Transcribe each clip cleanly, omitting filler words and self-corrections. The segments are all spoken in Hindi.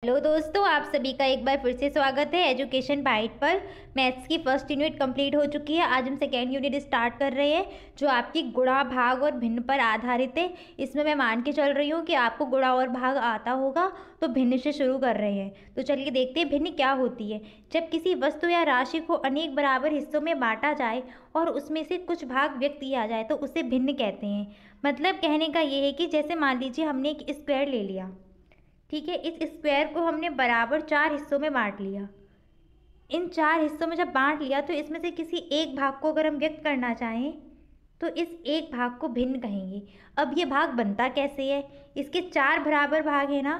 हेलो दोस्तों, आप सभी का एक बार फिर से स्वागत है एजुकेशन बाइट पर। मैथ्स की फर्स्ट यूनिट कंप्लीट हो चुकी है। आज हम सेकेंड यूनिट स्टार्ट कर रहे हैं जो आपकी गुणा भाग और भिन्न पर आधारित है। इसमें मैं मान के चल रही हूँ कि आपको गुणा और भाग आता होगा, तो भिन्न से शुरू कर रहे हैं। तो चलिए देखते हैं भिन्न क्या होती है। जब किसी वस्तु या राशि को अनेक बराबर हिस्सों में बांटा जाए और उसमें से कुछ भाग व्यक्त किया जाए तो उसे भिन्न कहते हैं। मतलब कहने का ये है कि जैसे मान लीजिए हमने एक स्क्वायर ले लिया, ठीक है। इस स्क्वायर को हमने बराबर 4 हिस्सों में बांट लिया। इन 4 हिस्सों में जब बांट लिया तो इसमें से किसी एक भाग को अगर हम व्यक्त करना चाहें तो इस एक भाग को भिन्न कहेंगे। अब ये भाग बनता कैसे है? इसके 4 बराबर भाग है ना,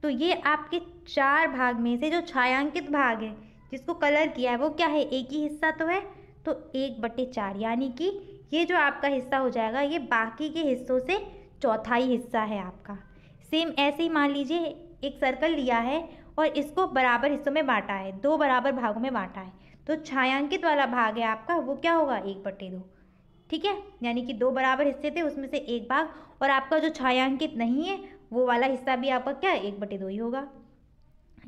तो ये आपके 4 भाग में से जो छायांकित भाग है जिसको कलर किया है वो क्या है? एक ही हिस्सा तो है, तो 1/4, यानी कि ये जो आपका हिस्सा हो जाएगा ये बाकी के हिस्सों से चौथाई हिस्सा है आपका। सेम ऐसे ही मान लीजिए एक सर्कल लिया है और इसको बराबर हिस्सों में बांटा है, 2 बराबर भागों में बांटा है, तो छायांकित वाला भाग है आपका वो क्या होगा? 1/2, ठीक है। यानी कि 2 बराबर हिस्से थे उसमें से एक भाग, और आपका जो छायांकित नहीं है वो वाला हिस्सा भी आपका क्या है? 1/2 ही होगा।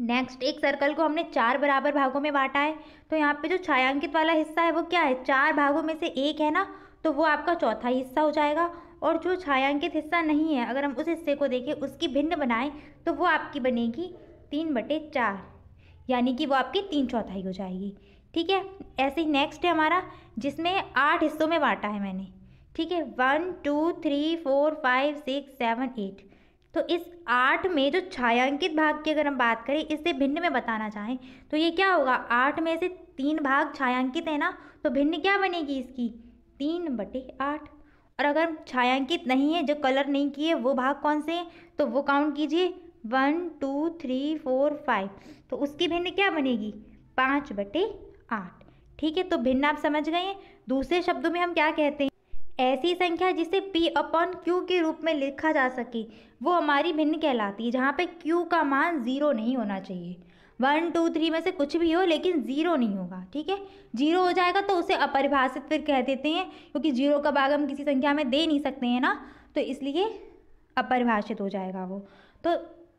नेक्स्ट, एक सर्कल को हमने 4 बराबर भागों में बांटा है, तो यहाँ पे जो छायांकित वाला हिस्सा है वो क्या है? 4 भागों में से एक है ना, तो वो आपका चौथा हिस्सा हो जाएगा। और जो छायांकित हिस्सा नहीं है अगर हम उस हिस्से को देखें, उसकी भिन्न बनाएं, तो वो आपकी बनेगी 3/4, यानी कि वो आपकी 3/4 हो जाएगी, ठीक है। ऐसे ही नेक्स्ट है हमारा जिसमें 8 हिस्सों में बांटा है मैंने, ठीक है। 1 2 3 4 5 6 7 8, तो इस 8 में जो छायांकित भाग की अगर हम बात करें, इससे भिन्न में बताना चाहें तो ये क्या होगा? 8 में से 3 भाग छायांकित है ना, तो भिन्न क्या बनेगी इसकी? 3/8। और अगर छायांकित नहीं है, जो कलर नहीं किए, वो भाग कौन से हैं? तो वो काउंट कीजिए, 1 2 3 4 5, तो उसकी भिन्न क्या बनेगी? 5/8, ठीक है। तो भिन्न आप समझ गए हैं। दूसरे शब्दों में हम क्या कहते हैं? ऐसी संख्या जिसे P/Q के रूप में लिखा जा सके वो हमारी भिन्न कहलाती है, जहाँ पे Q का मान 0 नहीं होना चाहिए। 1 2 3 में से कुछ भी हो लेकिन 0 नहीं होगा, ठीक है। 0 हो जाएगा तो उसे अपरिभाषित फिर कह देते हैं, क्योंकि 0 का भाग हम किसी संख्या में दे नहीं सकते हैं ना, तो इसलिए अपरिभाषित हो जाएगा वो। तो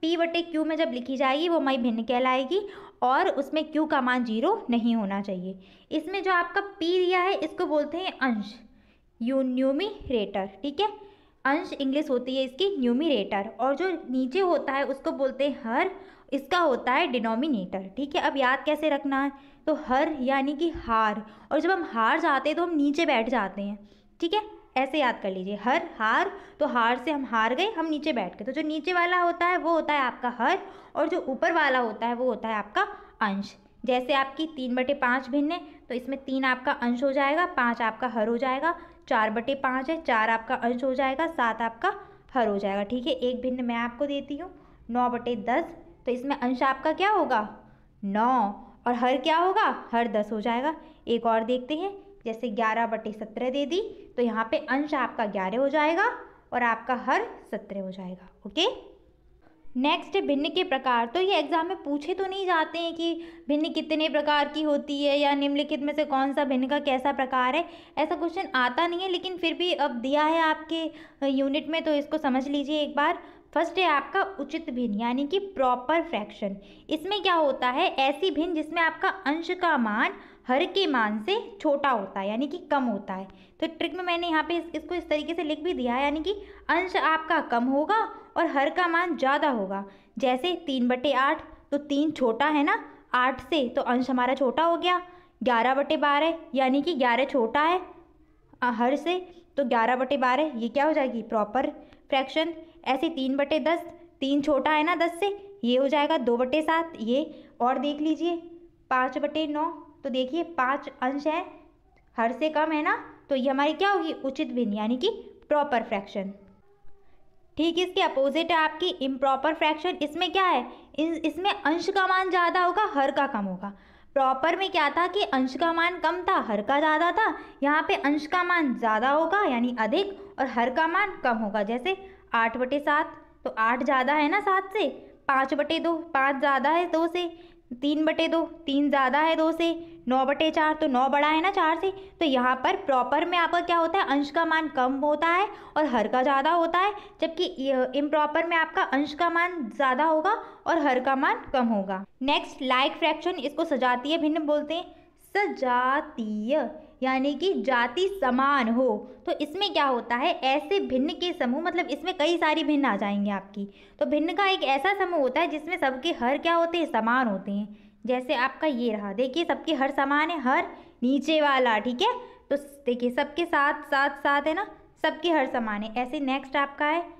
P/Q में जब लिखी जाएगी वो हमारी भिन्न कहलाएगी, और उसमें Q का मान 0 नहीं होना चाहिए। इसमें जो आपका P दिया है इसको बोलते हैं अंश, न्यूमिरेटर, ठीक है। अंश इंग्लिश होती है इसकी न्यूमिरेटर, और जो नीचे होता है उसको बोलते हैं हर, इसका होता है डिनोमिनेटर, ठीक है। अब याद कैसे रखना है? तो हर यानी कि हार, और जब हम हार जाते हैं तो हम नीचे बैठ जाते हैं, ठीक है। ऐसे याद कर लीजिए, हर हार, तो हार से हम हार गए, हम नीचे बैठ गए, तो जो नीचे वाला होता है वो होता है आपका हर, और जो ऊपर वाला होता है वो होता है आपका अंश। जैसे आपकी 3/5 भिन्न है, तो इसमें 3 आपका अंश हो जाएगा, 5 आपका हर हो जाएगा। 4/5 है, 4 आपका अंश हो जाएगा, 7 आपका हर हो जाएगा, ठीक है। एक भिन्न मैं आपको देती हूँ, 9/10, तो इसमें अंश आपका क्या होगा? 9, और हर क्या होगा? हर 10 हो जाएगा। एक और देखते हैं, जैसे 11/17 दे दी, तो यहाँ पे अंश आपका 11 हो जाएगा और आपका हर 17 हो जाएगा, ओके। नेक्स्ट है भिन्न के प्रकार। तो ये एग्जाम में पूछे तो नहीं जाते हैं कि भिन्न कितने प्रकार की होती है या निम्नलिखित में से कौन सा भिन्न का कैसा प्रकार है, ऐसा क्वेश्चन आता नहीं है, लेकिन फिर भी अब दिया है आपके यूनिट में तो इसको समझ लीजिए एक बार। फर्स्ट है आपका उचित भिन्न, यानी कि प्रॉपर फ्रैक्शन। इसमें क्या होता है? ऐसी भिन्न जिसमें आपका अंश का मान हर के मान से छोटा होता है, यानी कि कम होता है। तो ट्रिक में मैंने यहाँ पे इसको इस तरीके से लिख भी दिया है, यानी कि अंश आपका कम होगा और हर का मान ज़्यादा होगा। जैसे 3/8, तो 3 छोटा है ना 8 से, तो अंश हमारा छोटा हो गया। 11/12, यानी कि 11 छोटा है हर से, तो 11/12 ये क्या हो जाएगी? Proper fraction. ऐसे 3/10, 3 छोटा है ना 10 से, ये हो जाएगा 2/7। ये और देख लीजिए 5/9, तो देखिए 5 अंश है, हर से कम है ना, तो ये हमारी क्या होगी? उचित भिन्न, यानी कि प्रॉपर फ्रैक्शन। ठीक, इसके अपोजिट है आपकी इम्प्रॉपर फ्रैक्शन। इसमें क्या है? इसमें अंश का मान ज़्यादा होगा, हर का कम होगा। प्रॉपर में क्या था कि अंश का मान कम था, हर का ज़्यादा था। यहाँ पे अंश का मान ज़्यादा होगा यानी अधिक, और हर का मान कम होगा। जैसे 8/7, तो 8 ज़्यादा है ना 7 से। 5/2, 5 ज़्यादा है 2 से। 3/2, 3 ज़्यादा है 2 से। 9/4, तो 9 बड़ा है ना 4 से। तो यहाँ पर प्रॉपर में आपका क्या होता है, अंश का मान कम होता है और हर का ज़्यादा होता है, जबकि इम्प्रॉपर में आपका अंश का मान ज़्यादा होगा और हर का मान कम होगा। नेक्स्ट लाइक फ्रैक्शन, इसको सजातीय भिन्न बोलते हैं। सजातीय यानी कि जाति समान हो। तो इसमें क्या होता है, ऐसे भिन्न के समूह, मतलब इसमें कई सारी भिन्न आ जाएंगे आपकी। तो भिन्न का एक ऐसा समूह होता है जिसमें सबके हर क्या होते हैं, समान होते हैं। जैसे आपका ये रहा, देखिए सबके हर समान है, हर नीचे वाला, ठीक है। तो देखिए सबके साथ साथ साथ है ना, सबके हर समान है। ऐसे नेक्स्ट आपका है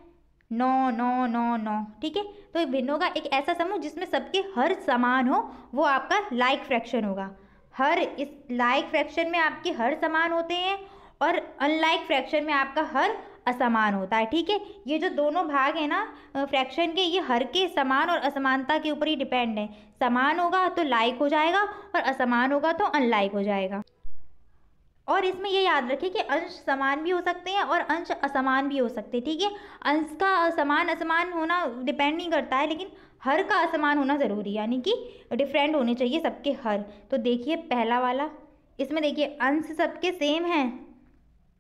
9 9 9 9, ठीक है। तो भिन्नों का एक ऐसा समूह जिसमें सबके हर समान हो, वो आपका लाइक फ्रैक्शन होगा। हर इस लाइक फ्रैक्शन में आपके हर समान होते हैं और अनलाइक फ्रैक्शन में आपका हर असमान होता है, ठीक है। ये जो दोनों भाग हैं ना फ्रैक्शन के, ये हर के समान और असमानता के ऊपर ही डिपेंड है। समान होगा तो लाइक हो जाएगा और असमान होगा तो अनलाइक हो जाएगा। और इसमें ये याद रखिए कि अंश समान भी हो सकते हैं और अंश असमान भी हो सकते हैं, ठीक है। अंश का समान असमान होना डिपेंड नहीं करता है, लेकिन हर का असमान होना ज़रूरी है, यानी कि डिफरेंट होने चाहिए सबके हर। तो देखिए पहला वाला, इसमें देखिए अंश सबके सेम हैं,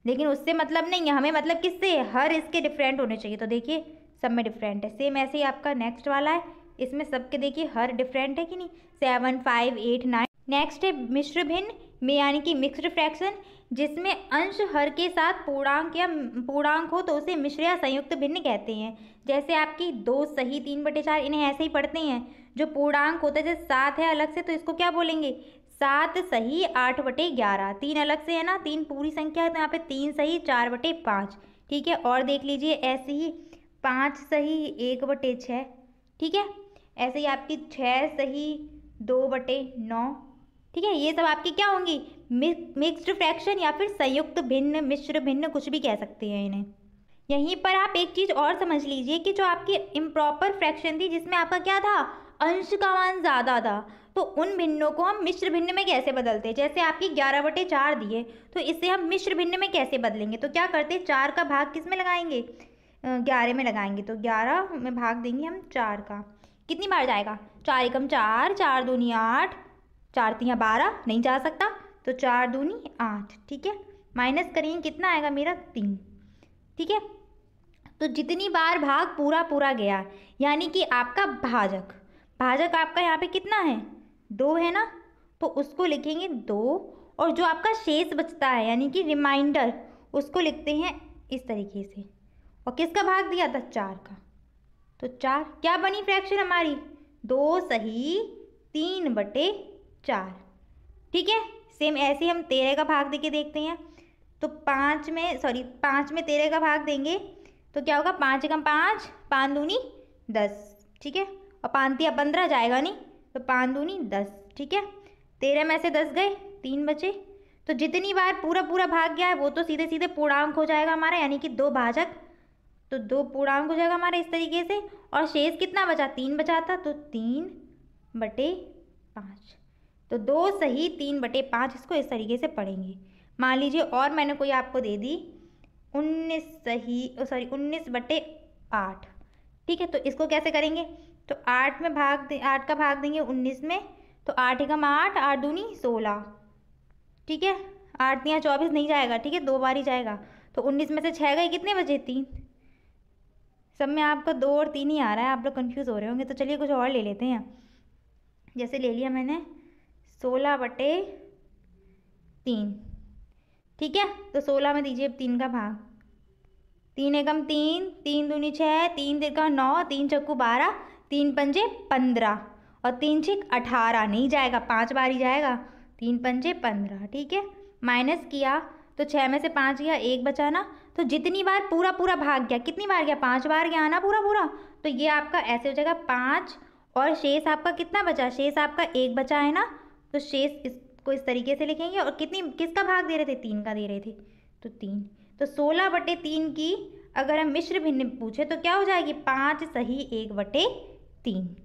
लेकिन उससे मतलब नहीं है, हमें मतलब किससे, हर इसके डिफरेंट होने चाहिए। तो देखिए सब में डिफरेंट है। सेम ऐसे ही आपका नेक्स्ट वाला है, इसमें सबके देखिए हर डिफरेंट है कि नहीं, 7 5 8 9। नेक्स्ट है मिश्र भिन्न में, यानी कि मिक्स्ड फ्रैक्शन, जिसमें अंश हर के साथ पूर्णांक या पूर्णांक हो तो उसे मिश्र या संयुक्त भिन्न कहते हैं। जैसे आपकी 2 सही 3/4, इन्हें ऐसे ही पढ़ते हैं। जो पूर्णांक होता है, जैसे 7 है अलग से, तो इसको क्या बोलेंगे, 7 सही 8/11। 3 अलग से है ना, 3 पूरी संख्या है, तो यहाँ पे 3 सही 4/5, ठीक है। और देख लीजिए ऐसे ही 5 सही 1/6, ठीक है। ऐसे ही आपकी 6 सही 2/9, ठीक है। ये सब आपकी क्या होंगी, मिक्स्ड फ्रैक्शन या फिर संयुक्त भिन्न, मिश्र भिन्न, कुछ भी कह सकते हैं इन्हें। यहीं पर आप एक चीज़ और समझ लीजिए कि जो आपकी इम्प्रॉपर फ्रैक्शन थी, जिसमें आपका क्या था, अंश का मान ज़्यादा था, तो उन भिन्नों को हम मिश्र भिन्न में कैसे बदलते हैं। जैसे आपकी 11/4 दिए, तो इसे हम मिश्र भिन्न में कैसे बदलेंगे। तो क्या करते, 4 का भाग किस में लगाएंगे, 11 में लगाएंगे। तो 11 में भाग देंगे हम 4 का, कितनी बार जाएगा, 4 एकम 4, 4 दूनी 8, 4 तियाँ 12, नहीं जा सकता, तो 4 दूनी 8, ठीक है। माइनस करेंगे, कितना आएगा मेरा 3, ठीक है। तो जितनी बार भाग पूरा पूरा गया, यानी कि आपका भाजक, भाजक आपका यहाँ पे कितना है, 2 है ना, तो उसको लिखेंगे 2। और जो आपका शेष बचता है, यानी कि रिमाइंडर, उसको लिखते हैं इस तरीके से। और किसका भाग दिया था, 4 का। तो 4 क्या बनी फ्रैक्शन हमारी, 2 सही 3/4, ठीक है। सेम ऐसे हम 13 का भाग देके देखते हैं। तो 5 में 13 का भाग देंगे तो क्या होगा, 5 एकम 5, 5 दूनी 10, ठीक है। और 5 तिया 15 जाएगा नहीं, तो 5 दूनी 10, ठीक है। 13 में से 10 गए, 3 बचे। तो जितनी बार पूरा पूरा भाग गया है वो तो सीधे सीधे पूर्णांक हो जाएगा हमारा, यानी कि 2 भाजक, तो 2 पूर्णांक हो जाएगा हमारा इस तरीके से। और शेष कितना बचा, 3 बचा था, तो 3/5। तो 2 सही 3/5, इसको इस तरीके से पढ़ेंगे। मान लीजिए और मैंने कोई आपको दे दी 19/8, ठीक है। तो इसको कैसे करेंगे, तो 8 का भाग देंगे 19 में, तो 8 एकम 8, 8 दूनी 16, ठीक है। 8 तियाँ 24 नहीं जाएगा, ठीक है, 2 बार ही जाएगा। तो 19 में से 6 गए, कितने बचे, 3। सब में आपका 2 और 3 ही आ रहा है, आप लोग कंफ्यूज हो रहे होंगे। तो चलिए कुछ और ले लेते हैं। जैसे ले लिया मैंने 16/3, ठीक है। तो 16 में दीजिए 3 का भाग, 3 एकम 3, 3 दूनी 6, 3 तिरका 9, 3 चक्कू 12, 3 पंजे 15 और 3 छिक 18, नहीं जाएगा, 5 बार ही जाएगा, 3 पंजे 15, ठीक है। माइनस किया तो 6 में से 5 गया, 1 बचा ना। तो जितनी बार पूरा पूरा भाग गया, कितनी बार गया, 5 बार गया ना पूरा पूरा। तो ये आपका ऐसे हो जाएगा 5, और शेष आपका कितना बचा, शेष आपका 1 बचा है ना। तो शेष इसको इस तरीके से लिखेंगे। और किसका भाग दे रहे थे, 3 का दे रहे थे, तो 3। तो 16/3 की अगर हम मिश्र भिन्न पूछे तो क्या हो जाएगी, 5 सही 1/3।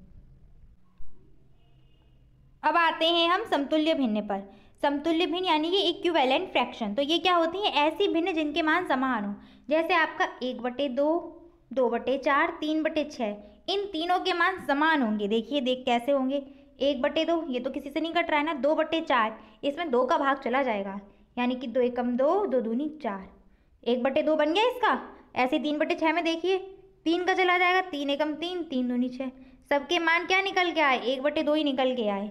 अब आते हैं हम समतुल्य भिन्न पर। समतुल्य भिन्न यानी कि इक्विवेलेंट फ्रैक्शन। तो ये क्या होती हैं, ऐसी भिन्न जिनके मान समान हो। जैसे आपका 1/2, 2/4, 3/6, इन तीनों के मान समान होंगे। देखिए कैसे होंगे, 1/2, ये तो किसी से नहीं कट रहा है ना। 2/4, इसमें 2 का भाग चला जाएगा, यानी कि 2 एकम 2, 2 दूनी 4, 1/2 बन गया इसका। ऐसे 3/6 में देखिए 3 का चला जाएगा, 3 एकम 3, 3 दूनी 6। सबके मान क्या निकल के आए? 1/2 ही निकल के आए।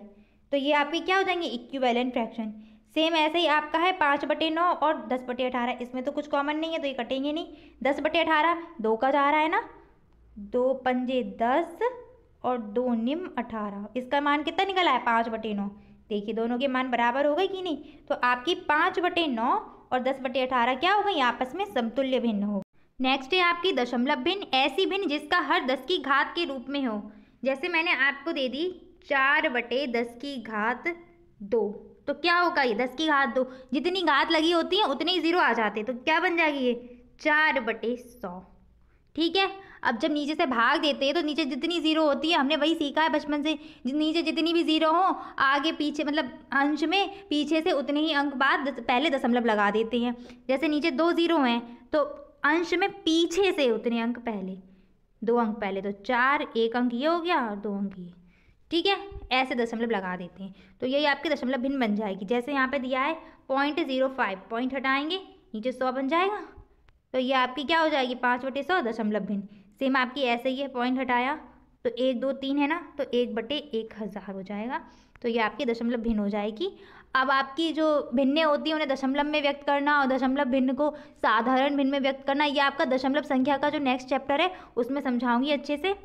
तो ये आपकी क्या हो जाएंगे? Equivalent fraction. सेम ऐसे ही आपका है 5/9 और 10/18, इसमें तो कुछ कॉमन नहीं है तो ये कटेंगे नहीं। 10/18 2 का जा रहा है ना, 2 पंजे 10 और 2 निम 18, इसका मान कितना निकला है? 5/9। देखिए दोनों के मान बराबर हो गए कि नहीं? तो आपकी 5/9 और 10/18 क्या हो गई? आपस में समतुल्य भिन्न हो। नेक्स्ट है आपकी दशमलव भिन्न, ऐसी भिन्न जिसका हर 10 की घात के रूप में हो। जैसे मैंने आपको दे दी 4/10 की घात 2, तो क्या होगा? ये 10 की घात 2, जितनी घात लगी होती है उतने ही जीरो आ जाते हैं, तो क्या बन जाएगी ये? 4/100। ठीक है। अब जब नीचे से भाग देते हैं तो नीचे जितनी जीरो होती है, हमने वही सीखा है बचपन से, नीचे जितनी भी जीरो हो आगे पीछे मतलब अंश में पीछे से उतने ही अंक बाद पहले दशमलव लगा देते हैं। जैसे नीचे 2 जीरो हैं तो अंश में पीछे से उतने अंक पहले, 2 अंक पहले, तो 4, 1 अंक ये हो गया और 2 अंक ये। ठीक है, ऐसे दशमलव लगा देते हैं तो यही आपकी दशमलव भिन्न बन जाएगी। जैसे यहाँ पे दिया है 0.05, पॉइंट हटाएंगे नीचे 100 बन जाएगा, तो ये आपकी क्या हो जाएगी? 5/100 दशमलव भिन्न। सेम आपकी ऐसे ही है, पॉइंट हटाया तो 1 2 3 है ना, तो 1/1000 हो जाएगा, तो ये आपकी दशमलव भिन्न हो जाएगी। अब आपकी जो भिन्नें होती हैं उन्हें दशमलव में व्यक्त करना और दशमलव भिन्न को साधारण भिन्न में व्यक्त करना, ये आपका दशमलव संख्या का जो नेक्स्ट चैप्टर है उसमें समझाऊंगी अच्छे से।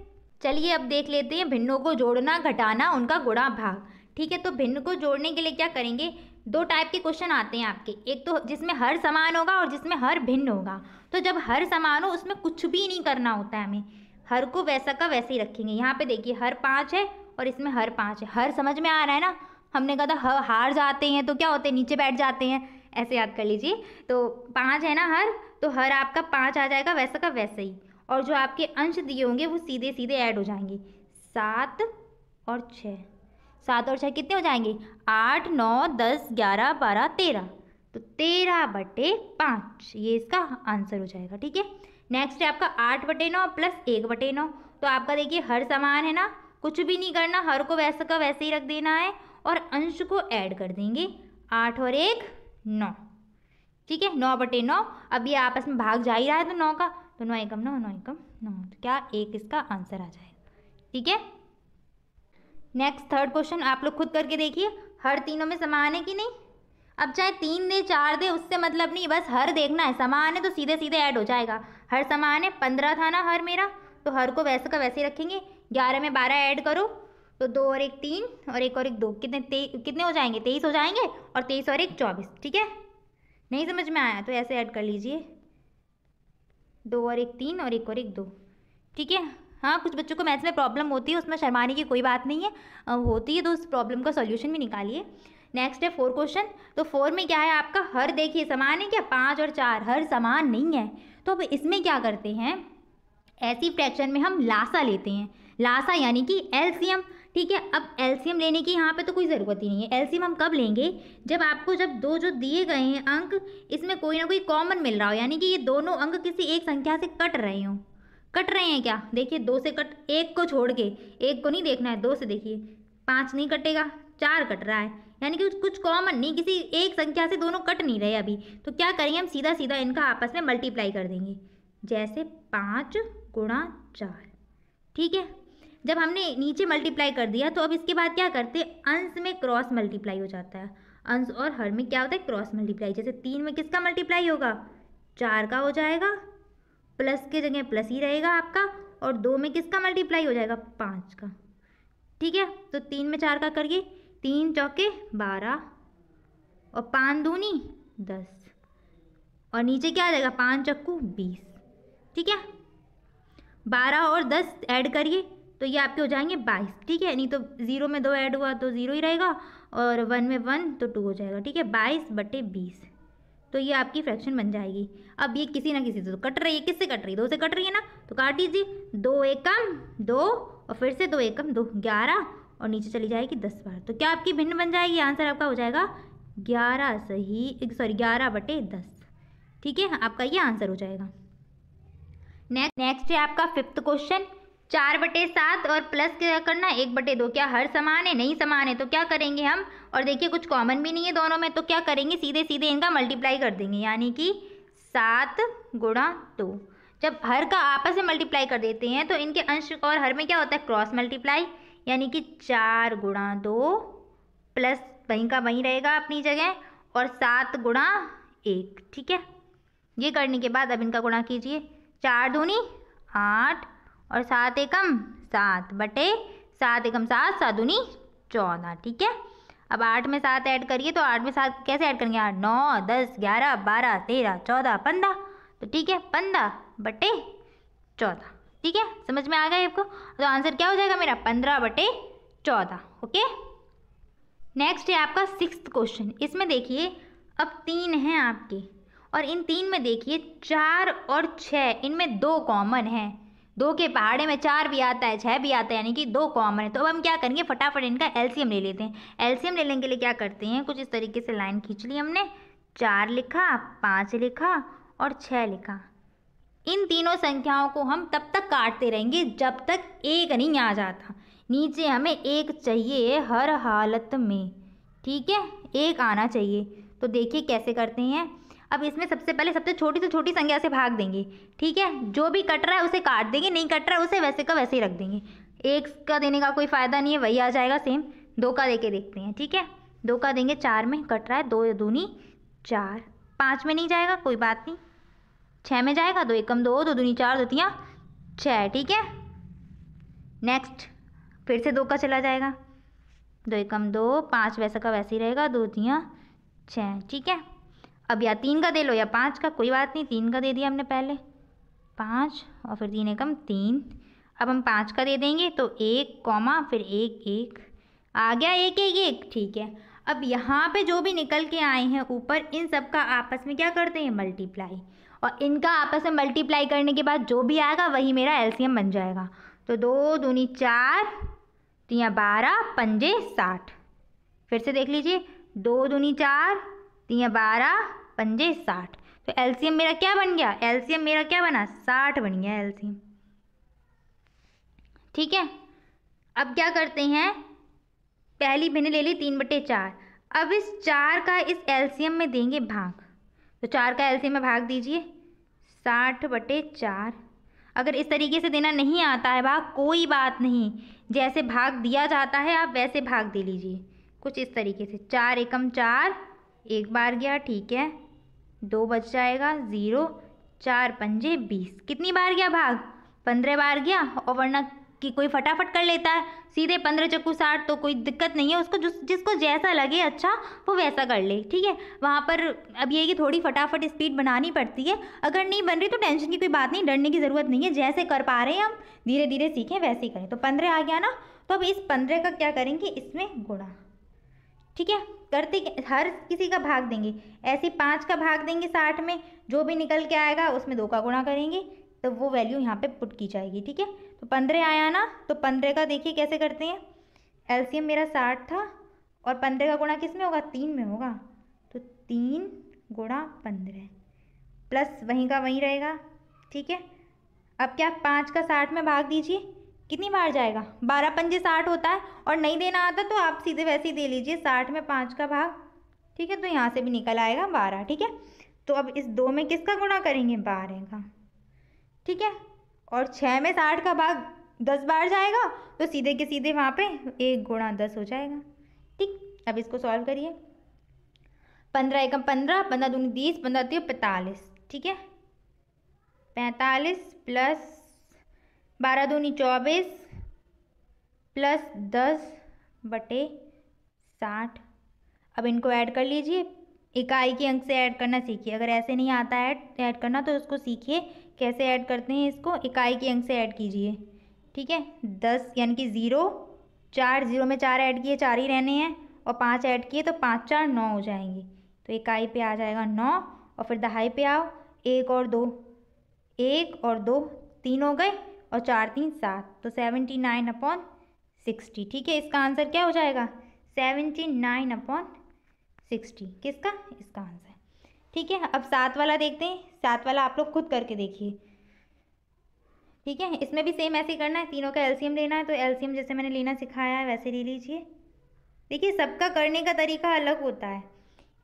चलिए अब देख लेते हैं भिन्नों को जोड़ना, घटाना, उनका गुणा भाग। ठीक है, तो भिन्न को जोड़ने के लिए क्या करेंगे? 2 टाइप के क्वेश्चन आते हैं आपके, एक तो जिसमें हर समान होगा और जिसमें हर भिन्न होगा। तो जब हर समान हो उसमें कुछ भी नहीं करना होता है हमें, हर को वैसा का वैसे ही रखेंगे। यहाँ पे देखिए हर 5 है और इसमें हर 5 है, हर समझ में आ रहा है ना। हमने कहा था हार जाते हैं तो क्या होते हैं? नीचे बैठ जाते हैं, ऐसे याद कर लीजिए। तो 5 है ना हर, तो हर आपका 5 आ जाएगा वैसा का वैसे ही, और जो आपके अंश दिए होंगे वो सीधे सीधे ऐड हो जाएंगे। 7 और 6, 7 और 6 कितने हो जाएंगे? 8, 9, 10, 11, 12, 13, तो 13/5 ये इसका आंसर हो जाएगा। ठीक है, नेक्स्ट है आपका 8/9 प्लस 1/9। तो आपका देखिए हर समान है ना, कुछ भी नहीं करना, हर को वैसा का वैसे ही रख देना है और अंश को ऐड कर देंगे। 8 और 1 9, ठीक है, 9/9। अब ये आपस में भाग जा ही रहा है तो 9 का, तो 9 एकम 9, 9 एकम 9, तो क्या 1 इसका आंसर आ जाएगा। ठीक है, नेक्स्ट थर्ड क्वेश्चन आप लोग खुद करके देखिए, हर तीनों में समान है कि नहीं। अब चाहे 3 दे 4 दे उससे मतलब नहीं, बस हर देखना है, समान है तो सीधे सीधे ऐड हो जाएगा। हर समान है, 15 था ना हर मेरा, तो हर को वैसे का वैसे ही रखेंगे। 11 में 12 ऐड करो तो 2 और 1 3 और 1 और 1 2, कितने हो जाएंगे? 23 हो जाएंगे, और 23 और 1 24। ठीक है, नहीं समझ में आया तो ऐसे ऐड कर लीजिए, 2 और 1 3 और 1 और 1 2। ठीक है, हाँ कुछ बच्चों को मैथ्स में प्रॉब्लम होती है, उसमें शर्माने की कोई बात नहीं है, होती है तो उस प्रॉब्लम का सॉल्यूशन भी निकालिए। नेक्स्ट है 4 क्वेश्चन। तो 4 में क्या है आपका? हर देखिए समान है क्या? 5 और 4 हर समान नहीं है, तो अब इसमें क्या करते हैं? ऐसी फ्रैक्शन में हम लासा लेते हैं, लासा यानी कि एलसीएम। ठीक है, अब एलसीएम लेने की यहाँ पे तो कोई ज़रूरत ही नहीं है। एलसीएम हम कब लेंगे? जब आपको जब दो जो दिए गए हैं अंक, इसमें कोई ना कोई कॉमन मिल रहा हो, यानी कि ये दोनों अंक किसी एक संख्या से कट रहे हों। कट रहे हैं क्या? देखिए 2 से कट, 1 को छोड़ के, 1 को नहीं देखना है, 2 से देखिए 5 नहीं कटेगा, 4 कट रहा है, यानी कि कुछ कॉमन नहीं, किसी एक संख्या से दोनों कट नहीं रहे अभी। तो क्या करेंगे हम? सीधा सीधा इनका आपस में मल्टीप्लाई कर देंगे, जैसे 5 गुणा 4। ठीक है, जब हमने नीचे मल्टीप्लाई कर दिया तो अब इसके बाद क्या करते हैं? अंश में क्रॉस मल्टीप्लाई हो जाता है। अंश और हर में क्या होता है? Cross multiply. जैसे 3 में किसका मल्टीप्लाई होगा? 4 का हो जाएगा, प्लस के जगह प्लस ही रहेगा आपका, और 2 में किसका मल्टीप्लाई हो जाएगा? 5 का। ठीक है, तो 3 में 4 का करिए, 3 चौके 12 और 5 दूनी 10, और नीचे क्या आ जाएगा? 5 चक्कू 20। ठीक है, 12 और 10 ऐड करिए तो ये आपके हो जाएंगे 22। ठीक है, नहीं तो 0 में 2 ऐड हुआ तो 0 ही रहेगा, और 1 में 1 तो 2 हो जाएगा। ठीक है, 22/20, तो ये आपकी फ्रैक्शन बन जाएगी। अब ये किसी ना किसी से तो कट रही है, किससे कट रही है? 2 से कट रही है ना, तो काट दीजिए। 2 एकम 2 और फिर से 2 एकम 2, 11, और नीचे चली जाएगी 10 बार, तो क्या आपकी भिन्न बन जाएगी? आंसर आपका हो जाएगा 11/10। ठीक है, आपका ये आंसर हो जाएगा। नेक्स्ट है आपका 5th क्वेश्चन। 4/7 और प्लस क्या करना, 1/2। क्या हर समान है? नहीं समान है, तो क्या करेंगे हम, और देखिए कुछ कॉमन भी नहीं है दोनों में, तो क्या करेंगे, सीधे सीधे इनका मल्टीप्लाई कर देंगे, यानी कि 7 गुणा 2। जब हर का आपस में मल्टीप्लाई कर देते हैं तो इनके अंश और हर में क्या होता है, क्रॉस मल्टीप्लाई, यानी कि 4 गुणा 2 प्लस वहीं का वहीं रहेगा अपनी जगह, और 7 गुणा 1। ठीक है, ये करने के बाद अब इनका गुणा कीजिए, 4 दूनी 8 और 7 एकम 7/7 एकम 7, 7 दूनी 14। ठीक है, अब 8 में 7 ऐड करिए, तो 8 में 7 कैसे ऐड करेंगे, 8 9 10 11 12 13 14 15, तो ठीक है 15/14। ठीक है, समझ में आ गया आपको, तो आंसर क्या हो जाएगा मेरा, 15/14। ओके, नेक्स्ट है आपका 6th क्वेश्चन। इसमें देखिए अब 3 हैं आपके, और इन 3 में देखिए 4 और 6, इनमें 2 कॉमन है, 2 के पहाड़े में 4 भी आता है 6 भी आता है, यानी कि 2 कॉमन है। तो अब हम क्या करेंगे, फटाफट इनका एलसीएम ले लेते हैं। एलसीएम लेने के लिए क्या करते हैं, कुछ इस तरीके से लाइन खींच ली हमने, 4 लिखा, 5 लिखा और 6 लिखा। इन तीनों संख्याओं को हम तब तक काटते रहेंगे जब तक 1 नहीं आ जाता, नीचे हमें 1 चाहिए हर हालत में। ठीक है, 1 आना चाहिए। तो देखिए कैसे करते हैं, अब इसमें सबसे पहले सबसे छोटी से छोटी संख्या से भाग देंगे। ठीक है, जो भी कट रहा है उसे काट देंगे, नहीं कट रहा है उसे वैसे का वैसे ही रख देंगे। 1 का देने का कोई फ़ायदा नहीं है, वही आ जाएगा सेम। 2 का दे के देखते हैं। ठीक है, 2 का देंगे, 4 में कट रहा है, 2 दूनी 4, 5 में नहीं जाएगा कोई बात नहीं, 6 में जाएगा, 2 एकम 2, 2 दूनी 4, 2 तियाँ 6। ठीक है, नेक्स्ट फिर से 2 का चला जाएगा, 2 एकम 2, 5 वैसा का वैसे ही रहेगा, 2 तियाँ 6। ठीक है, अब या 3 का दे लो या 5 का, कोई बात नहीं, 3 का दे दिया हमने पहले, 5 और फिर 3 एकम 3। अब हम 5 का दे देंगे, तो 1 कॉमा फिर 1 1 आ गया, 1 1 1। ठीक है, अब यहाँ पे जो भी निकल के आए हैं ऊपर, इन सब का आपस में क्या करते हैं, मल्टीप्लाई, और इनका आपस में मल्टीप्लाई करने के बाद जो भी आएगा वही मेरा एलसीएम बन जाएगा। तो 2 दूनी 4, 3 12, 5 60। फिर से देख लीजिए, 2 दूनी 4, 3 12, 5 60। तो एलसीएम मेरा क्या बन गया, एलसीएम मेरा क्या बना, 60 बन गया एलसीएम। ठीक है, अब क्या करते हैं, पहली भिन्न ले ली 3/4, अब इस 4 का इस एलसीएम में देंगे भाग, तो 4 का एलसीएम में भाग दीजिए, 60/4। अगर इस तरीके से देना नहीं आता है भाग, कोई बात नहीं, जैसे भाग दिया जाता है आप वैसे भाग दे लीजिए, कुछ इस तरीके से। 4 एकम 4, 1 बार गया, ठीक है, 2 बच जाएगा 0, 4 पंजे 20। कितनी बार गया भाग, 15 बार गया, और वरना कि कोई फटाफट कर लेता है सीधे 15 चक्कू 60, तो कोई दिक्कत नहीं है, उसको जिसको जैसा लगे अच्छा वो वैसा कर ले। ठीक है, वहाँ पर अब ये कि थोड़ी फटाफट स्पीड बनानी पड़ती है, अगर नहीं बन रही तो टेंशन की कोई बात नहीं, डरने की ज़रूरत नहीं है, जैसे कर पा रहे हैं हम धीरे धीरे सीखें वैसे ही करें। तो 15 आ गया ना, तो अब इस 15 का क्या करेंगे, इसमें गुणा। ठीक है, करते हर किसी का भाग देंगे, ऐसे 5 का भाग देंगे 60 में, जो भी निकल के आएगा उसमें 2 का गुणा करेंगे, तो वो वैल्यू यहाँ पे पुट की जाएगी। ठीक है, तो 15 आया ना, तो 15 का देखिए कैसे करते हैं, एलसीएम मेरा 60 था, और 15 का गुणा किस में होगा, 3 में होगा, तो 3 गुणा 15 प्लस वहीं का वहीं रहेगा। ठीक है, अब क्या 5 का 60 में भाग दीजिए, कितनी बार जाएगा, 12 पंजे 60 होता है, और नहीं देना आता तो आप सीधे वैसे ही दे लीजिए, 60 में 5 का भाग। ठीक है, तो यहाँ से भी निकल आएगा 12। ठीक है, तो अब इस 2 में किसका गुणा करेंगे, 12 का। ठीक है, और 6 में 60 का भाग 10 बार जाएगा, तो सीधे के सीधे वहाँ पे 1 गुणा 10 हो जाएगा। ठीक, अब इसको सॉल्व करिए, 15 एकम 15, 15 दूनी 30, 15 तिया 45। ठीक है, 45 प्लस 12 दूनी 24 प्लस 10/60। अब इनको ऐड कर लीजिए, इकाई के अंक से ऐड करना सीखिए, अगर ऐसे नहीं आता है ऐड करना तो उसको सीखिए कैसे ऐड करते हैं, इसको इकाई के अंक से ऐड कीजिए। ठीक है, 10 यानी कि 0, 4 0 में 4 ऐड किए, 4 ही रहने हैं, और 5 ऐड किए तो 5 4 9 हो जाएंगे, तो इकाई पे आ जाएगा 9, और फिर दहाई पे आओ, 1 और 2, 1 और 2 3 हो गए, और 4 3 7, तो 79/60। ठीक है, इसका आंसर क्या हो जाएगा, 79/60। किसका, इसका आंसर। ठीक है, अब 7 वाला देखते हैं, 7 वाला आप लोग खुद करके देखिए, ठीक है, इसमें भी सेम ऐसे ही करना है, तीनों का एलसीएम लेना है। तो एलसीएम जैसे मैंने लेना सिखाया है वैसे ले लीजिए। देखिए सबका करने का तरीका अलग होता है।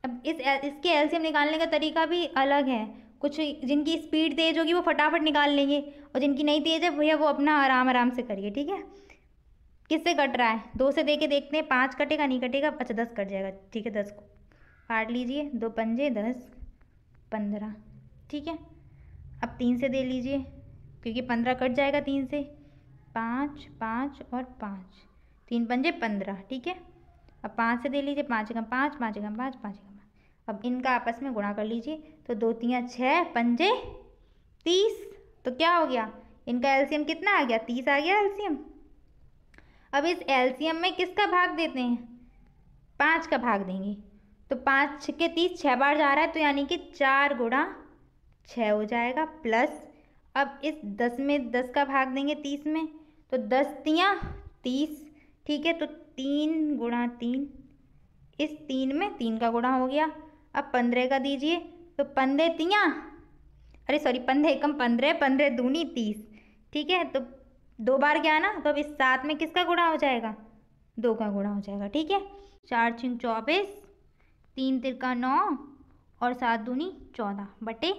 अब इसके एलसीएम निकालने का तरीका भी अलग है। कुछ जिनकी स्पीड तेज होगी वो फटाफट निकाल लेंगे, और जिनकी नहीं तेज है भैया वो अपना आराम आराम से करिए। ठीक है, किससे कट रहा है? 2 से दे के देखते हैं, 5 कटेगा नहीं कटेगा? अच्छा 10 कट जाएगा। ठीक है, 10 को काट लीजिए, 2 पंजे 10 15। ठीक है, अब 3 से दे लीजिए क्योंकि 15 कट जाएगा 3 से। 5 5 और 5, 3 पंजे 15। ठीक है, अब 5 से दे लीजिए, 5 एकम 5 5 एकम 5 5 एकम 5। अब इनका आपस में गुणा कर लीजिए, तो 2 3 6 पंजे 30। तो क्या हो गया? इनका एलसीएम कितना आ गया? 30 आ गया एलसीएम। अब इस एलसीएम में किसका भाग देते हैं? 5 का भाग देंगे। तो 5 के 30 6 बार जा रहा है, तो यानी कि 4 गुणा 6 हो जाएगा। प्लस अब इस 10 में 10 का भाग देंगे 30 में, तो 10 तियाँ 30। ठीक है, तो 3 गुणा 3, इस 3 में 3 का गुणा हो गया। अब 15 का दीजिए, तो 15 तियाँ, अरे सॉरी 15 एकम 15, 15 दूनी 30। ठीक है, तो 2 बार गया ना, तो अब इस 7 में किसका गुणा हो जाएगा? 2 का गुणा हो जाएगा। ठीक है, 4 6 24, 3 तिरका 9 और 7 दूनी 14 बटे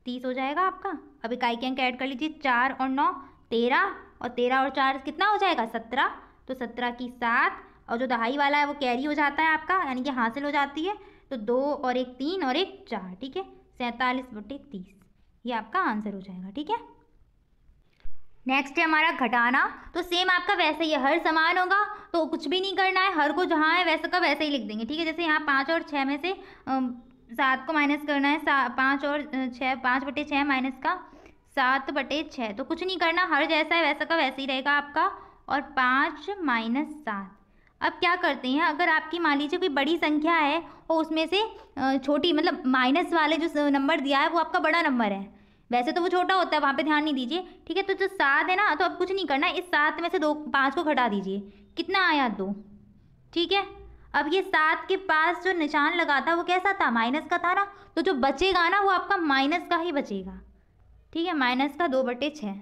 30 हो जाएगा आपका। अब इकाई के अंक ऐड कर लीजिए, 4 और 9 13, और 13 और 4 कितना हो जाएगा? 17। तो 17 की 7, और जो दहाई वाला है वो कैरी हो जाता है आपका, यानी कि हासिल हो जाती है। तो 2 और 1 3 और 1 4। ठीक है, 47 बटे 30, ये आपका आंसर हो जाएगा। ठीक है, नेक्स्ट है हमारा घटाना। तो सेम आपका वैसे ही है, हर समान होगा तो कुछ भी नहीं करना है, हर को जहाँ है वैसे का वैसे ही लिख देंगे। ठीक है, जैसे यहाँ 5 और 6 में से 7 को माइनस करना है, 5 और 6, 5 बटे 6 माइनस का 7 बटे 6। तो कुछ नहीं करना, हर जैसा है वैसा का वैसे ही रहेगा आपका। और 5 माइनस 7। अब क्या करते हैं, अगर आपकी मान लीजिए कोई बड़ी संख्या है और उसमें से छोटी, मतलब माइनस वाले जो नंबर दिया है वो आपका बड़ा नंबर है, वैसे तो वो छोटा होता है, वहाँ पे ध्यान नहीं दीजिए। ठीक है, तो जो 7 है ना, तो अब कुछ नहीं करना है, इस 7 में से 5 को घटा दीजिए। कितना आया? 2। ठीक है, अब ये 7 के पास जो निशान लगा था वो कैसा था? माइनस का था ना, तो जो बचेगा ना वो आपका माइनस का ही बचेगा। ठीक है, माइनस का 2 बटे 6।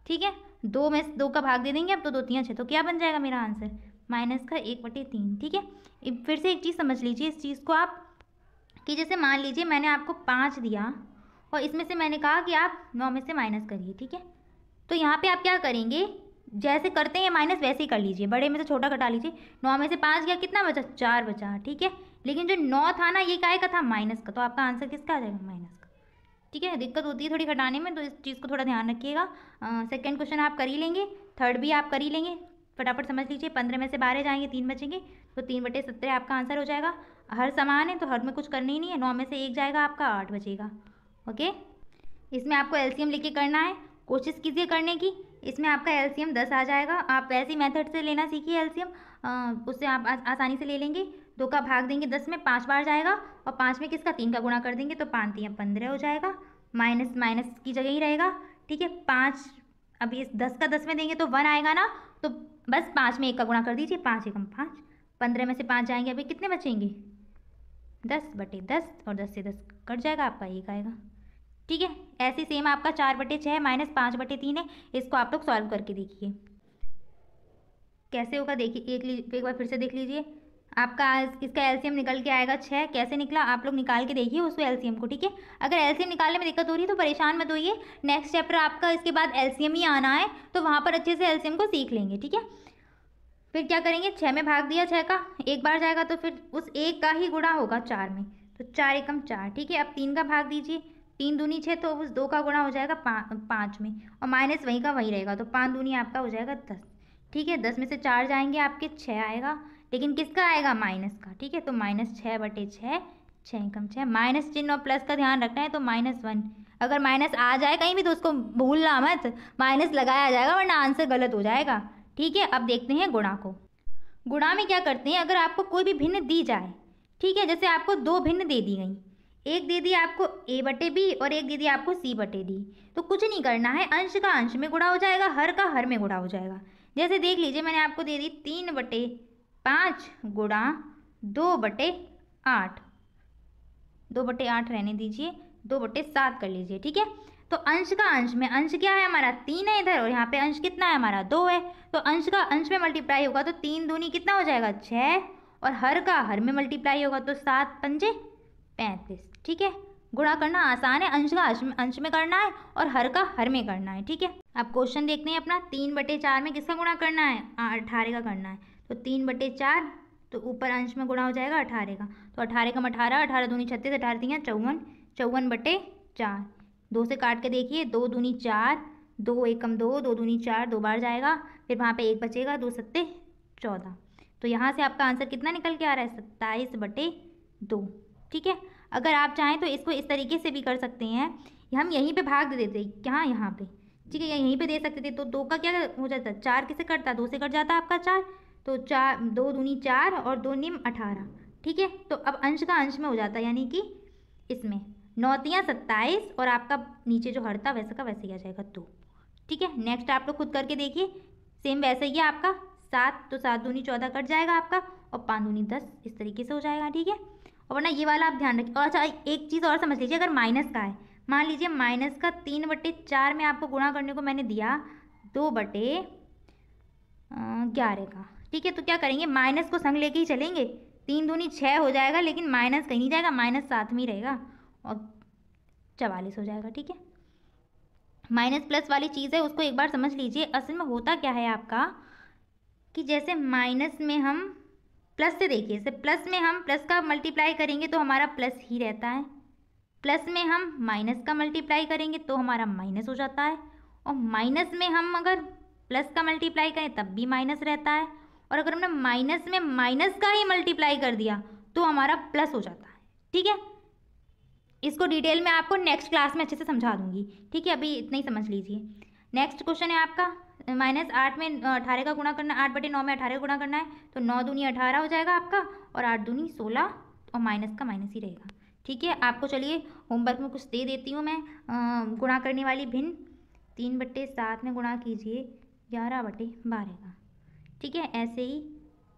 ठीक है, 2 में 2 का भाग दे देंगे, अब तो 2 3 6, तो क्या बन जाएगा मेरा आंसर? माइनस का 1 बटे 3। ठीक है, फिर से एक चीज़ समझ लीजिए इस चीज़ को आप, कि जैसे मान लीजिए मैंने आपको 5 दिया और इसमें से मैंने कहा कि आप 9 में से माइनस करिए। ठीक है, तो यहाँ पे आप क्या करेंगे, जैसे करते हैं माइनस वैसे ही कर लीजिए, बड़े में से छोटा घटा लीजिए। 9 में से 5 गया, कितना बचा? 4 बचा। ठीक है, लेकिन जो 9 था ना ये काय का था? माइनस का, तो आपका आंसर किसका आ जाएगा? माइनस का। ठीक है, दिक्कत होती है थोड़ी घटाने में, तो इस चीज़ को थोड़ा ध्यान रखिएगा। सेकेंड क्वेश्चन आप कर ही लेंगे, थर्ड भी आप कर ही लेंगे, फटाफट समझ लीजिए। 15 में से 12 जाएंगे, 3 बचेंगे, तो 3 बटे 17 आपका आंसर हो जाएगा। हर समान है तो हर में कुछ करना ही नहीं है। 9 में से 1 जाएगा आपका, 8 बचेगा। ओके, इसमें आपको एलसीएम लेके करना है, कोशिश कीजिए करने की। इसमें आपका एलसीएम 10 आ जाएगा। आप वैसी मेथड से लेना सीखिए एलसीएम, उससे आप आसानी से ले लेंगे। 2 का भाग देंगे 10 में, 5 बार जाएगा, और 5 में किसका? 3 का गुणा कर देंगे, तो 5 3 15 हो जाएगा। माइनस माइनस की जगह ही रहेगा। ठीक है, 5, अब इस 10 का 10 में देंगे तो 1 आएगा ना, तो बस 5 में 1 का गुणा कर दीजिए, 5 एकम 5। 15 में से 5 जाएंगे, अभी कितने बचेंगे? 10 बटे 10, और 10 से 10 कट जाएगा, आपका 1 आएगा। ठीक है, ऐसे सेम आपका 4 बटे 6 माइनस 5 बटे 3 है। इसको आप लोग सॉल्व करके देखिए कैसे होगा। देखिए एक बार फिर से देख लीजिए, आपका इसका एलसीएम निकल के आएगा 6। कैसे निकला आप लोग निकाल के देखिए उसको एलसीएम को। ठीक है, अगर एलसीएम निकालने में दिक्कत हो रही है तो परेशान मत होइए, नेक्स्ट चैप्टर आपका इसके बाद एलसीएम ही आना है, तो वहाँ पर अच्छे से एलसीएम को सीख लेंगे। ठीक है, फिर क्या करेंगे, 6 में भाग दिया, 6 का 1 बार जाएगा, तो फिर उस 1 का ही गुणा होगा 4 में, तो 4 एकम 4। ठीक है, अब 3 का भाग दीजिए, 3 दूनी 6, तो उस 2 का गुणा हो जाएगा 5 में, और माइनस वहीं का वहीं रहेगा, तो 5 दूनी आपका हो जाएगा 10। ठीक है, 10 में से 4 जाएंगे आपके 6 आएगा, लेकिन किसका आएगा? माइनस का। ठीक है, तो माइनस 6 बटे 6, 6 एकम 6। माइनस चिन्ह और प्लस का ध्यान रखना है, तो -1। अगर माइनस आ जाए कहीं भी तो उसको भूलना मत, माइनस लगाया जाएगा वरना आंसर गलत हो जाएगा। ठीक है, अब देखते हैं गुणा को। गुणा में क्या करते हैं, अगर आपको कोई भी भिन्न दी जाए, ठीक है, जैसे आपको 2 भिन्न दे दी गई, एक दे दी आपको a बटे बी और एक दे दी आपको c बटे डी, तो कुछ नहीं करना है, अंश का अंश में गुणा हो जाएगा, हर का हर में गुणा हो जाएगा। जैसे देख लीजिए, मैंने आपको दे दी 3 बटे 5 गुणा 2 बटे 8, 2 बटे 8 रहने दीजिए, 2 बटे 7 कर लीजिए। ठीक है, तो अंश का अंश में, अंश क्या है हमारा 3 है इधर, और यहाँ पे अंश कितना है हमारा 2 है। तो अंश का अंश में मल्टीप्लाई होगा तो 3 दूनी कितना हो जाएगा 6, और हर का हर में मल्टीप्लाई होगा तो 7 पंजे 35। ठीक है, गुणा करना आसान है, अंश का अंश में करना है और हर का हर में करना है। ठीक है, अब क्वेश्चन देखते हैं अपना। 3/4 में किसका गुणा करना है, 18 का करना है। तो 3/4, तो ऊपर अंश में गुणा हो जाएगा 18 का, तो 18 का 18, 18 दूनी 36, 18 3 54, 54/4। 2 से काट के देखिए, 2 दूनी 4, 2 एकम 2, 2 दूनी 4, 2 बार जाएगा, फिर वहाँ पे 1 बचेगा, 2 सत्ते 14। तो यहाँ से आपका आंसर कितना निकल के आ रहा है 27/2। ठीक है, अगर आप चाहें तो इसको इस तरीके से भी कर सकते हैं, हम यहीं पे भाग दे देते, क्या यहाँ पे, ठीक है, यहीं पे दे सकते थे। तो 2 का क्या हो जाता, 4 किसे कटता, 2 से कट जाता आपका 4, तो 4, 2 दूनी 4 और 2 निम 18। ठीक है, तो अब अंश का अंश में हो जाता है, यानी कि इसमें 9 तियाँ 27, और आपका नीचे जो हर था वैसे का वैसे ही आ जाएगा 2। ठीक है, नेक्स्ट आप लोग खुद करके देखिए, सेम वैसे ही है आपका 7, तो 7 दूनी 14 कट जाएगा आपका, और 5 दूनी 10, इस तरीके से हो जाएगा। ठीक है, और वरना ये वाला आप ध्यान रखिए। और अच्छा, एक चीज़ और समझ लीजिए, अगर माइनस का है, मान लीजिए माइनस का 3/4 में आपको गुणा करने को मैंने दिया 2/11 का। ठीक है, तो क्या करेंगे, माइनस को संग लेके ही चलेंगे, 3 दूनी 6 हो जाएगा, लेकिन माइनस कहीं नहीं जाएगा, माइनस साथ में ही रहेगा और 44 हो जाएगा। ठीक है, माइनस प्लस वाली चीज़ है, उसको एक बार समझ लीजिए। असल में होता क्या है आपका कि जैसे माइनस में हम प्लस से, देखिए जैसे प्लस में हम प्लस का मल्टीप्लाई करेंगे तो हमारा प्लस ही रहता है, प्लस में हम माइनस का मल्टीप्लाई करेंगे तो हमारा माइनस हो जाता है, और माइनस में हम अगर प्लस का मल्टीप्लाई करें तब भी माइनस रहता है, और अगर हमने माइनस में माइनस का ही मल्टीप्लाई कर दिया तो हमारा प्लस हो जाता है। ठीक है, इसको डिटेल में आपको नेक्स्ट क्लास में अच्छे से समझा दूंगी। ठीक है, अभी इतना ही समझ लीजिए। नेक्स्ट क्वेश्चन है आपका -8 में 18 का गुणा करना, 8/9 में 18 का गुणा करना है, तो 9 दूनी 18 हो जाएगा आपका, और 8 दूनी 16, और माइनस का माइनस ही रहेगा। ठीक है, आपको चलिए होमवर्क में कुछ दे देती हूँ मैं, गुणा करने वाली भिन्न। 3/7 में गुणा कीजिए 11/12 का। ठीक है, ऐसे ही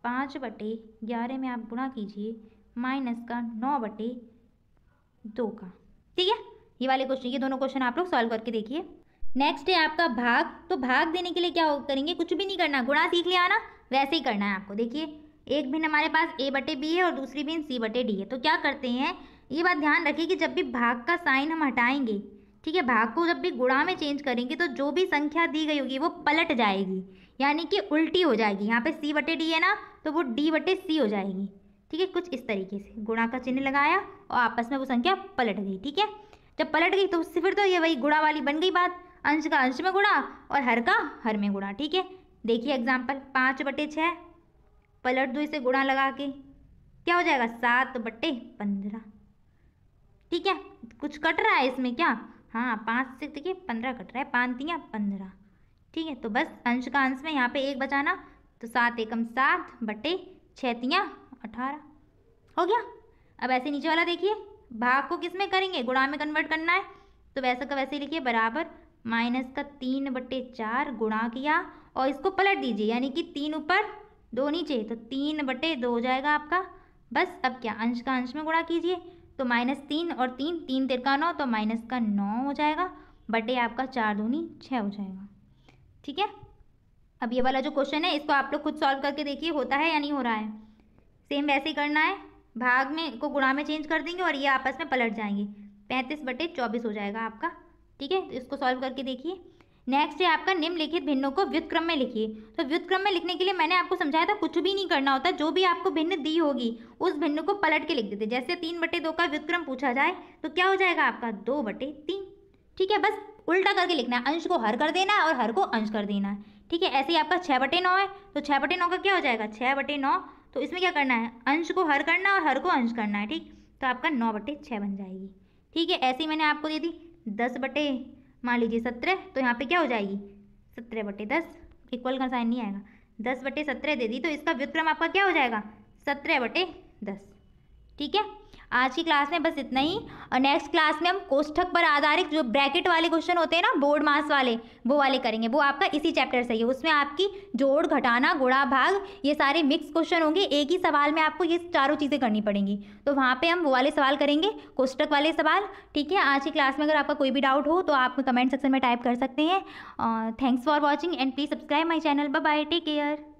5/11 में आप गुणा कीजिए माइनस का 9/2 का। ठीक है, ये वाले क्वेश्चन, ये दोनों क्वेश्चन आप लोग सॉल्व करके देखिए। नेक्स्ट है आपका भाग। तो भाग देने के लिए क्या करेंगे, कुछ भी नहीं करना, गुणा सीख लिया ना, वैसे ही करना है आपको। देखिए, एक भिन्न हमारे पास a/b है और दूसरी भिन्न c/d है। तो क्या करते हैं, ये बात ध्यान रखिए कि जब भी भाग का साइन हम हटाएंगे, ठीक है, भाग को जब भी गुणा में चेंज करेंगे तो जो भी संख्या दी गई होगी वो पलट जाएगी, यानी कि उल्टी हो जाएगी। यहाँ पे c/d है ना, तो वो d/c हो जाएगी। ठीक है, कुछ इस तरीके से गुणा का चिन्ह लगाया और आपस में वो संख्या पलट गई। ठीक है, जब पलट गई तो उससे फिर तो ये वही गुणा वाली बन गई बात, अंश का अंश में गुणा और हर का हर में गुणा। ठीक है, देखिए एग्जाम्पल, 5/6 पलट दो इसे गुणा लगा के, क्या हो जाएगा 7/15। ठीक है, कुछ कट रहा है इसमें क्या, हाँ 5 से देखिए 15 कट रहा है, 5 तियाँ 15। ठीक है, तो बस अंश का अंश में यहाँ पे 1 बचाना, तो 7 एकम 7/6 तियाँ 18 हो गया। अब ऐसे नीचे वाला देखिए, भाग को किस में करेंगे, गुणा में कन्वर्ट करना है, तो वैसा का वैसे ही लिखिए, बराबर माइनस का 3/4 गुणा किया और इसको पलट दीजिए, यानी कि 3 ऊपर 2 नीचे, तो 3/2 हो जाएगा आपका। बस अब क्या, अंश का अंश में गुणा कीजिए, तो -3 और 3, 3 तिरका 9, तो माइनस का 9 हो जाएगा, बटे आपका 4 दूनी 6 हो जाएगा। ठीक है, अब ये वाला जो क्वेश्चन है इसको आप लोग खुद सॉल्व करके देखिए, होता है या नहीं हो रहा है। सेम वैसे ही करना है, भाग में को गुणा में चेंज कर देंगे और ये आपस में पलट जाएंगे, 35/24 हो जाएगा आपका। ठीक है, तो इसको सॉल्व करके देखिए। नेक्स्ट है आपका निम्नलिखित भिन्नों को व्युत्क्रम में लिखिए। तो व्युत्क्रम में लिखने के लिए मैंने आपको समझाया था, कुछ भी नहीं करना होता, जो भी आपको भिन्न दी होगी उस भिन्न को पलट के लिख देते। जैसे 3/2 का व्युत्क्रम पूछा जाए तो क्या हो जाएगा आपका 2/3। ठीक है, बस उल्टा करके लिखना है, अंश को हर कर देना है और हर को अंश कर देना है। ठीक है, ऐसे ही आपका 6/9 है, तो 6/9 का क्या हो जाएगा 6/9, तो इसमें क्या करना है, अंश को हर करना है और हर को अंश करना है। ठीक, तो आपका 9/6 बन जाएगी। ठीक है, ऐसे ही मैंने आपको दे दी 10/17, तो यहाँ पे क्या हो जाएगी 17/10, इक्वल का साइन नहीं आएगा, 10/17 दे दी, तो इसका व्युत्क्रम आपका क्या हो जाएगा 17/10। ठीक है, आज की क्लास में बस इतना ही। और नेक्स्ट क्लास में हम कोष्ठक पर आधारित जो ब्रैकेट वाले क्वेश्चन होते हैं ना, बोर्ड मास वाले, वो वाले करेंगे। वो आपका इसी चैप्टर से ही है। उसमें आपकी जोड़, घटाना, गुणा, भाग, ये सारे मिक्स क्वेश्चन होंगे। एक ही सवाल में आपको ये चारों चीज़ें करनी पड़ेंगी। तो वहाँ पे हम वो वाले सवाल करेंगे, कोष्ठक वाले सवाल। ठीक है, आज की क्लास में अगर आपका कोई भी डाउट हो तो आप कमेंट सेक्शन में टाइप कर सकते हैं। Thanks for watching and please subscribe my channel. Bye bye, take care.